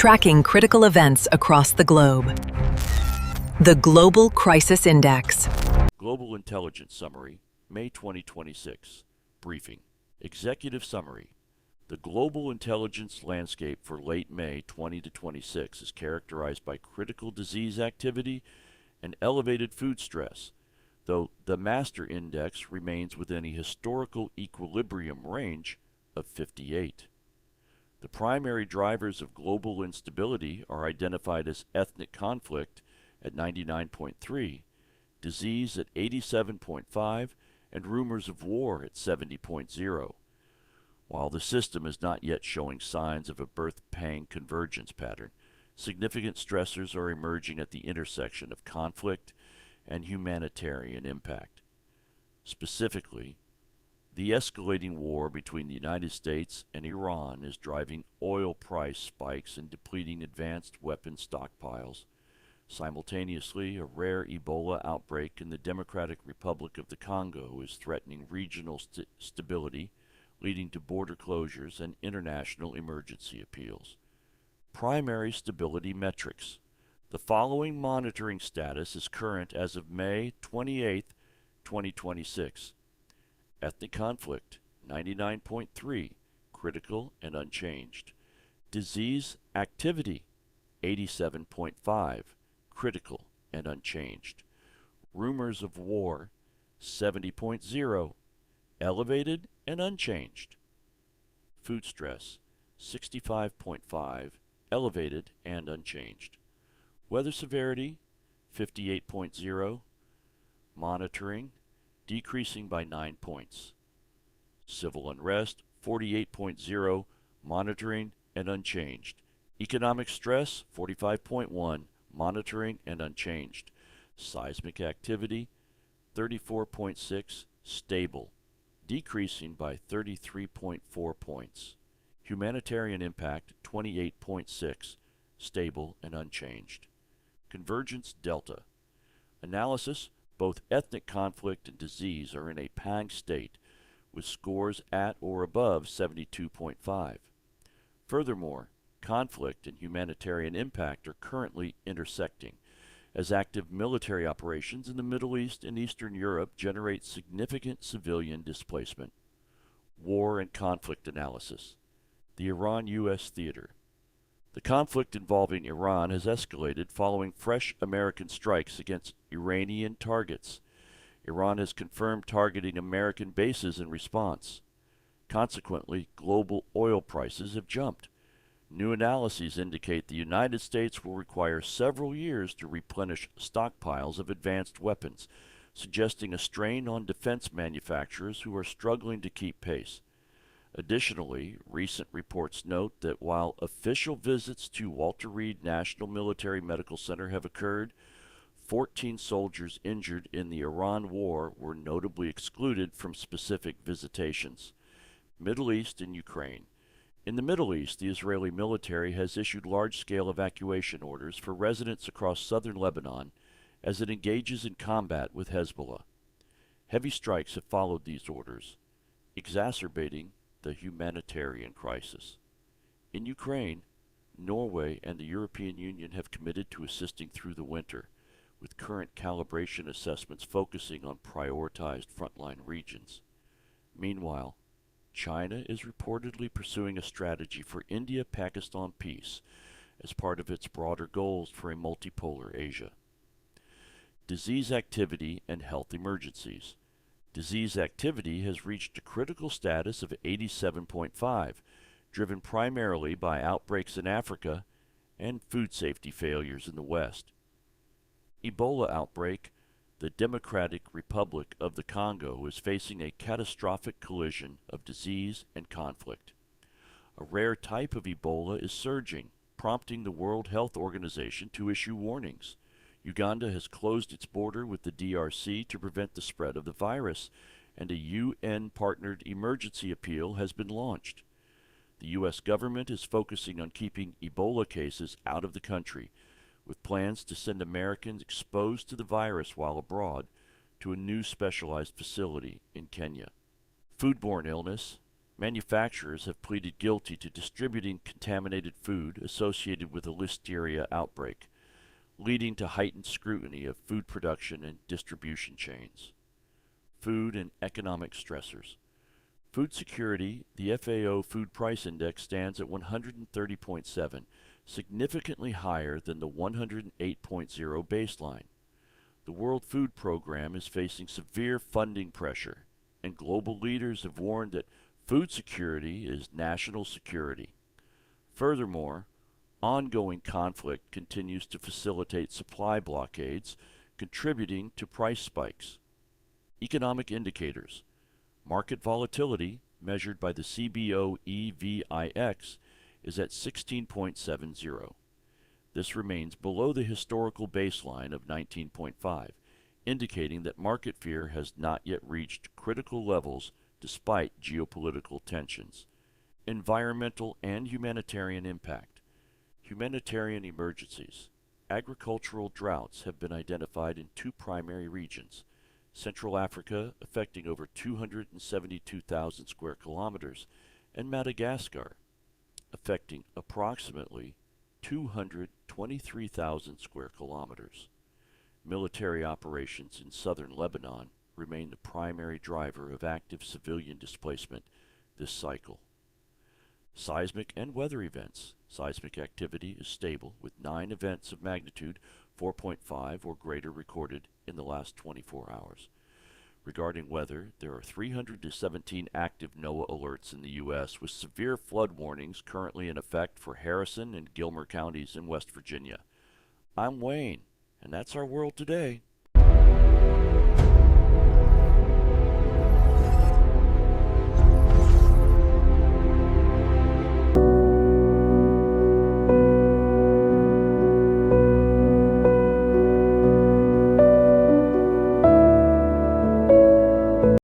tracking critical events across the globe. The Global Crisis Index. Global Intelligence Summary, May 2026. Briefing. Executive Summary. The global intelligence landscape for late May 2026 is characterized by critical disease activity and elevated food stress, though the master index remains within a historical equilibrium range of 58. The primary drivers of global instability are identified as ethnic conflict at 99.3, disease at 87.5, and rumors of war at 70.0. While the system is not yet showing signs of a birth-pang convergence pattern, significant stressors are emerging at the intersection of conflict and humanitarian impact. Specifically, the escalating war between the United States and Iran is driving oil price spikes and depleting advanced weapon stockpiles. Simultaneously, a rare Ebola outbreak in the Democratic Republic of the Congo is threatening regional stability, leading to border closures and international emergency appeals. Primary stability metrics. The following monitoring status is current as of May 28, 2026. Ethnic conflict, 99.3, critical and unchanged. Disease activity, 87.5, critical and unchanged. Rumors of war, 70.0, elevated and unchanged. Food stress, 65.5, elevated and unchanged. Weather severity, 58.0, monitoring, decreasing by 9 points. Civil unrest, 48.0, monitoring and unchanged. Economic stress, 45.1, monitoring and unchanged. Seismic activity, 34.6, stable, decreasing by 33.4 points. Humanitarian impact, 28.6, stable and unchanged. Convergence delta. Analysis. Both ethnic conflict and disease are in a pang state, with scores at or above 72.5. Furthermore, conflict and humanitarian impact are currently intersecting, as active military operations in the Middle East and Eastern Europe generate significant civilian displacement. War and conflict analysis. The Iran-U.S. theater. The conflict involving Iran has escalated following fresh American strikes against Iranian targets. Iran has confirmed targeting American bases in response. Consequently, global oil prices have jumped. New analyses indicate the United States will require several years to replenish stockpiles of advanced weapons, suggesting a strain on defense manufacturers who are struggling to keep pace. Additionally, recent reports note that while official visits to Walter Reed National Military Medical Center have occurred, 14 soldiers injured in the Iran war were notably excluded from specific visitations. Middle East and Ukraine. In the Middle East, the Israeli military has issued large-scale evacuation orders for residents across southern Lebanon as it engages in combat with Hezbollah. Heavy strikes have followed these orders, exacerbating the humanitarian crisis. In Ukraine, Norway and the European Union have committed to assisting through the winter, with current calibration assessments focusing on prioritized frontline regions. Meanwhile, China is reportedly pursuing a strategy for India-Pakistan peace as part of its broader goals for a multipolar Asia. Disease activity and health emergencies. Disease activity has reached a critical status of 87.5, driven primarily by outbreaks in Africa and food safety failures in the West. Ebola outbreak. The Democratic Republic of the Congo is facing a catastrophic collision of disease and conflict. A rare type of Ebola is surging, prompting the World Health Organization to issue warnings. Uganda has closed its border with the DRC to prevent the spread of the virus, and a UN-partnered emergency appeal has been launched. The U.S. government is focusing on keeping Ebola cases out of the country, with plans to send Americans exposed to the virus while abroad to a new specialized facility in Kenya. Foodborne illness. Manufacturers have pleaded guilty to distributing contaminated food associated with a listeria outbreak, leading to heightened scrutiny of food production and distribution chains. Food and economic stressors. Food security, the FAO Food Price Index stands at 130.7, significantly higher than the 108.0 baseline. The World Food Program is facing severe funding pressure, and global leaders have warned that food security is national security. Furthermore, ongoing conflict continues to facilitate supply blockades, contributing to price spikes. Economic indicators. Market volatility, measured by the CBOE VIX, is at 16.70. This remains below the historical baseline of 19.5, indicating that market fear has not yet reached critical levels despite geopolitical tensions. Environmental and humanitarian impact. Humanitarian emergencies. Agricultural droughts have been identified in two primary regions: Central Africa, affecting over 272,000 square kilometers, and Madagascar, affecting approximately 223,000 square kilometers. Military operations in southern Lebanon remain the primary driver of active civilian displacement this cycle. Seismic and weather events. Seismic activity is stable, with 9 events of magnitude 4.5 or greater recorded in the last 24 hours. Regarding weather, there are 317 active NOAA alerts in the U.S., with severe flood warnings currently in effect for Harrison and Gilmer counties in West Virginia. I'm Wayne, and that's our world today.